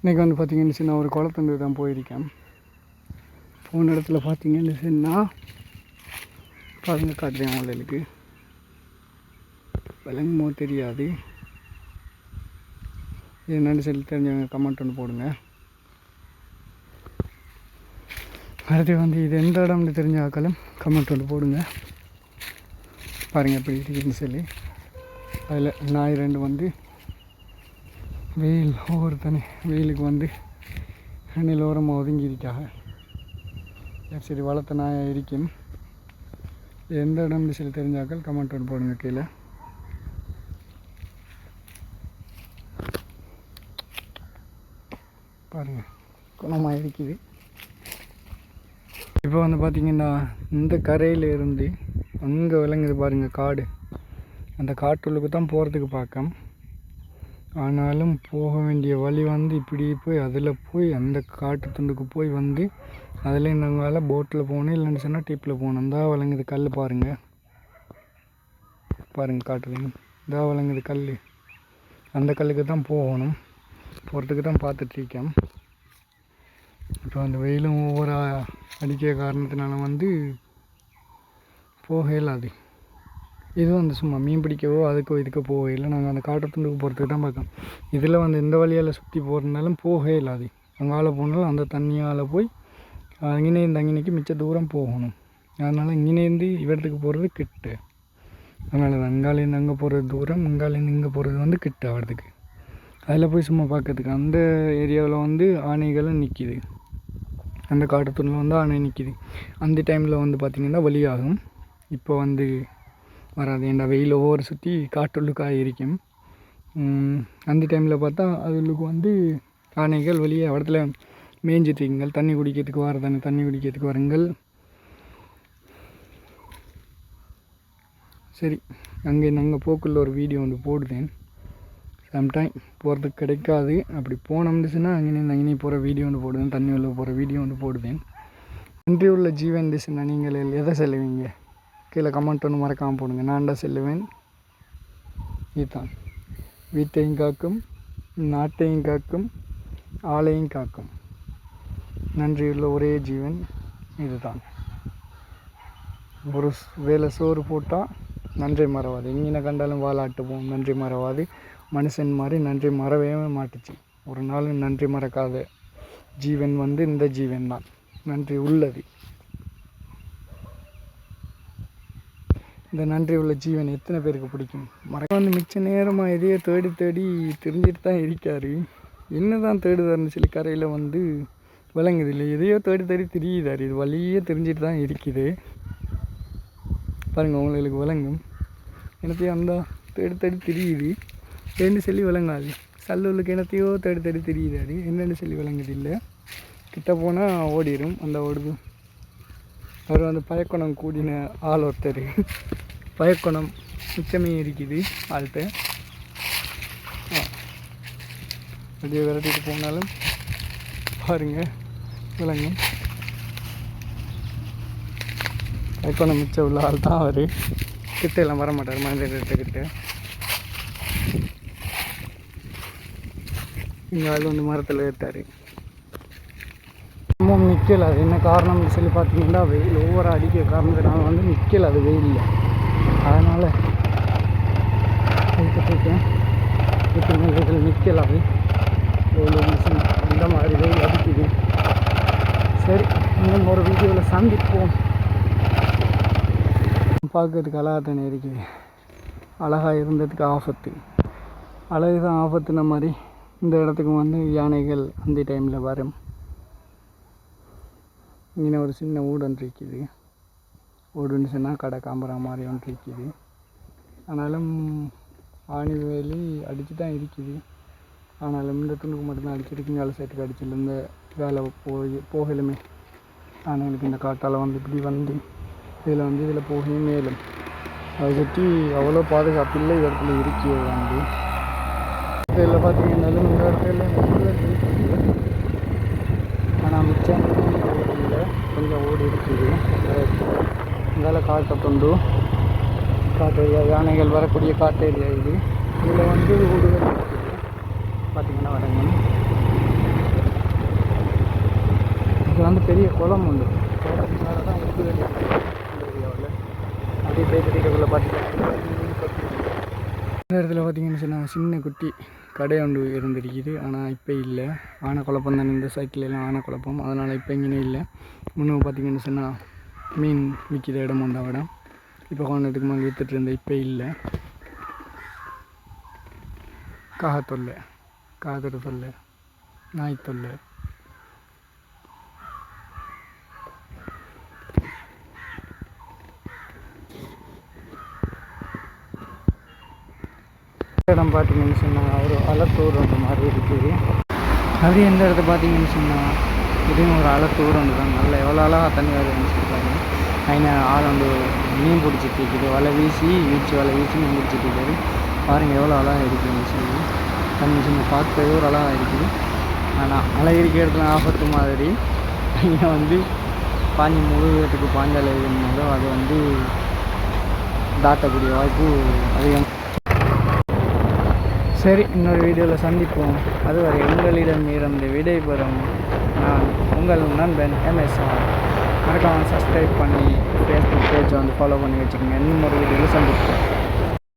இன்றைக்கி வந்து பார்த்திங்கன்னு சொன்னால் ஒரு குளத்துந்து தான் போயிருக்கேன். போன இடத்துல பார்த்திங்கன்னு சொன்னால் பாருங்க காட்டுறேன் அவங்களுக்கு விளங்குமோ தெரியாது. என்னென்னு சொல்லி தெரிஞ்சவங்க கமெண்ட் ஒன்று போடுங்க. அடுத்து வந்து இது எந்த இடம்னு தெரிஞ்ச ஆக்களும் கமெண்ட் ஒன்று போடுங்க. பாருங்கள் எப்படி இருக்குன்னு சொல்லி. அதில் நாய் ரெண்டு வந்து வெயில் ஒவ்வொருத்தனே வெயிலுக்கு வந்து நிலோரமாக ஒதுங்கியிருக்காங்க. சரி வளர்த்த நாயாக இருக்கும். எந்த இடம்னு சொல்லி தெரிஞ்சாக்கள் கமெண்ட் ஒன்று போடுங்க கீழே. பாருங்கள் குணமாக இருக்குது. இப்போ வந்து பார்த்திங்கன்னா இந்த கரையில் இருந்து அங்கே விளங்குது பாருங்கள் காடு. அந்த காட்டுள்ளுக்கு தான் போகிறதுக்கு பார்க்கம். ஆனாலும் போக வேண்டிய வழி வந்து இப்படி போய் அதில் போய் அந்த காட்டு துண்டுக்கு போய் வந்து அதில் நாங்கள் போட்டில் போகணும், இல்லைன்னு சொன்னால் டீப்பில் போகணும். தான் விளங்குது கல் பாருங்கள். பாருங்கள் காட்டுறீங்க இதா விளங்குது கல். அந்த கல்லுக்கு தான் போகணும். போகிறதுக்கு தான் பார்த்துட்ருக்கேன். இப்போ அந்த வெயிலும் ஒவ்வொரு அடிக்கிற காரணத்தினால வந்து போக இயலாது. இதுவும் வந்து சும்மா மீன் பிடிக்கவோ அதுக்கோ இதுக்கோ போக இல்லை. நாங்கள் அந்த காட்டுத்துண்டுக்கு போகிறதுக்கு தான் பார்க்கோம். இதில் வந்து இந்த வழியால் சுற்றி போகிறதுனாலும் போக இயலாது. அங்கால போனாலும் அந்த தண்ணியால் போய் அங்கேருந்து அங்கேனைக்கு மிச்ச தூரம் போகணும். அதனால் இங்கேருந்து இவரத்துக்கு போகிறது கிட்ட. அதனால அங்காலேருந்து அங்கே போகிறது தூரம், அங்காலேருந்து இங்கே போகிறது வந்து கிட்ட ஆகிறதுக்கு. அதில் போய் சும்மா பார்க்கறதுக்கு அந்த ஏரியாவில் வந்து ஆணைகளும் நிற்கிது. அந்த காட்டுத்துண்டில் வந்து ஆணை நிற்கிது. அந்த டைமில் வந்து பார்த்திங்கன்னா வழியாகும். இப்போ வந்து வராது. ஏன்டா வெயில் ஒவ்வொரு சுற்றி காட்டுள்ளுக்காக இருக்கும். அந்த டைமில் பார்த்தா அதுக்கு வந்து ஆணைகள் வெளியே இடத்துல மேய்ஞ்சிட்ருக்குங்கள். தண்ணி குடிக்கிறதுக்கு வர தண்ணி குடிக்கிறதுக்கு வருங்கள். சரி அங்கே நாங்கள் போக்குள்ள ஒரு வீடியோ ஒன்று போடுதேன். சம்டைம் போகிறதுக்கு கிடைக்காது. அப்படி போனோம்னுச்சுன்னா அங்கேயும் போகிற வீடியோ ஒன்று போடுவேன். தண்ணி உள்ள போகிற வீடியோ ஒன்று போடுவேன். நன்றி உள்ள ஜீவன் டிஸ்னா நீங்கள் எதை செல்லுவீங்க கீழே கமெண்ட் ஒன்று மறக்காமல் போடுங்க. நான் தான் செல்லுவேன். இதுதான் வீட்டையும் காக்கும், நாட்டையும் காக்கும், ஆளையும் காக்கும். நன்றியுள்ள ஒரே ஜீவன் இதுதான். ஒரு வேளை சோறு போட்டால் நன்றி மறவாது. எங்கே கண்டாலும் வாலாட்டுவோம் நன்றி மறவாது. மனுஷன் மாதிரி நன்றி மறவே மாட்டுச்சு. ஒரு நாள் நன்றி மறக்காத ஜீவன் வந்து இந்த ஜீவன் தான். நன்றி உள்ளது. இந்த நன்றி உள்ள ஜீவன் எத்தனை பேருக்கு பிடிக்கும்? வந்து மிச்ச நேரமாக எதையோ தேடி தெரிஞ்சிட்டு தான் இருக்கார். என்ன தான் தேடுதாருன்னு சொல்லி கரையில் வந்து விளங்குது இல்லை. எதையோ தேடி தெரியுதார். இது வழியே தெரிஞ்சிட்டு தான் இருக்குது. பாருங்கள் உங்களுக்கு விளங்கும். எனத்தையும் அந்த தேடி தெரியுது. என்னன்னு சொல்லி விளங்காது. சல்லுக்கு என்னத்தையோ தேடி தெரியுதாரு. என்னென்னு சொல்லி விளங்குது இல்லை. கிட்ட போனால் ஓடிடும். அந்த ஓடுது. அவர் வந்து பயக்கணம் கூடின ஆள் ஒருத்தர். பயக்கணம் மிச்சமே இருக்குது ஆள்கிட்ட. அப்படியே விரட்டிட்டு போனாலும் பாருங்கள் விளங்கும். பயக்கணம் மிச்சம் உள்ள ஆள் தான் அவர். கிட்ட எல்லாம் வர மாட்டார். மனிதர்கிட்ட இங்கே ஆள் வந்து மரத்தில் ஏற்றார். இன்னமும் நிற்கல. அது என்ன காரணம்னு சொல்லி பார்த்தீங்கன்னா வெயில் ஒவ்வொரு அடிக்கிற காரணத்தினால வந்து நிற்கல. அது வெயில். அதனால் இருக்கேன். இதில் நிற்கலாது. வெயில் மிஷின் இந்த மாதிரி வெயில் அடிக்குது. சரி இன்னும் ஒரு வீடியோவில் சந்திப்போம். பார்க்கறதுக்கு அழகாக தானே இருக்குது. அழகாக இருந்ததுக்கு ஆபத்து. அழகு தான் ஆபத்துன மாதிரி இந்த இடத்துக்கு வந்து யானைகள் அந்த டைமில் வரும். இங்கே ஒரு சின்ன ஊடு ஒன்று இருக்குது. ஊடுன்னு சொன்னால் கடை காம்பரா மாதிரி ஒன்று இருக்குது. ஆனாலும் ஆணி வேலி அடித்து தான் இருக்குது. ஆனாலும் இந்த துணுக்கு மட்டும்தான் அடிச்சிருக்கு. இங்கால சைட்டுக்கு அடிச்சிடல. இந்த வேலை போகலுமே ஆணைகளுக்கு இந்த காட்டால் வந்து இப்படி வந்து இதில் வந்து இதில் போகையும் மேலும் அதை சுற்றி அவ்வளோ பாதுகாப்பு இல்லை. இடத்துல இருக்கிறது வந்து இதில் பார்த்தீங்கன்னாலும் இந்த இடத்துல இருக்குது. ஆனால் மிச்சம் இல்லை. கொஞ்சம் ஓடி இருக்குது. இதால் காட்டை தொண்டு காட்டு ஏரியா. யானைகள் வரக்கூடிய காட்டு ஏரியா இது. இதில் வந்து ஊடுகள் இருக்குது. பார்த்திங்கன்னா வரங்க வந்து பெரிய குளம் உண்டு. குளத்துக்குனால தான் உப்பு தண்ணி இந்த ஏரியாவில் அப்படியே பேக்கரிக்குள்ளே பார்த்தீங்கன்னா இந்த இடத்துல பார்த்தீங்கன்னு சொன்னால் சின்ன குட்டி கடை ஒன்று இருந்திருக்குது. ஆனால் இப்போ இல்லை. ஆனை குழப்பம் தானே இந்த சைட்லலாம் ஆனை குழப்பம். அதனால் இப்போ இங்கே இல்லை. முன்னே பார்த்தீங்கன்னு சொன்னால் மீன் விற்கிற இடம் உண்டு இடம். இப்போ கொண்டதுக்கு மேலே விற்றுட்டு இருந்தேன். இப்போ இல்லை. காகத்தொல்லை, காதறு தொல்லை, நாய் தொல்லை. இடம் பார்த்தீங்கன்னு சொன்னால் ஒரு அலத்தூர் அந்த மாதிரி இருக்குது. அப்படியே எந்த இடத்த பார்த்தீங்கன்னு சொன்னால் இதுவும் ஒரு அலத்தூர் ஒன்று தான். நல்லா எவ்வளோ அழகாக தண்ணி வருதுன்னு சொல்லிட்டாங்க. அதில் ஆள் வந்து மீன் பிடிச்சிட்டு இருக்குது. வலை வீசி வலை வீசி மீன் பிடிச்சிட்டு இருக்காரு. பாருங்கள் எவ்வளோ அழகாக இருக்குதுன்னு சொல்லி தண்ணி சின்ன பார்க்கவே ஒரு அழகாக இருக்குது. ஆனால் அழகு இருக்கிற இடத்துல ஆபத்து மாதிரி இங்கே வந்து பாஞ்சி முழுவதுக்கு பாஞ்சாலை இருந்தாலும் அது வந்து தாக்கக்கூடிய வாய்ப்பு அதிகம். சரி, இன்னொரு வீடியோவில் சந்திப்போம். அதுவரை உங்களிடம் இருந்து விடைபெறும் நான் உங்கள் நண்பன் MSR. மறக்காமல் சப்ஸ்கிரைப் பண்ணி ஃபேஸ்புக் பேஜை வந்து ஃபாலோ பண்ணி வச்சுக்கோங்க. இன்னும் ஒரு வீடியோவில் சந்திப்போம்.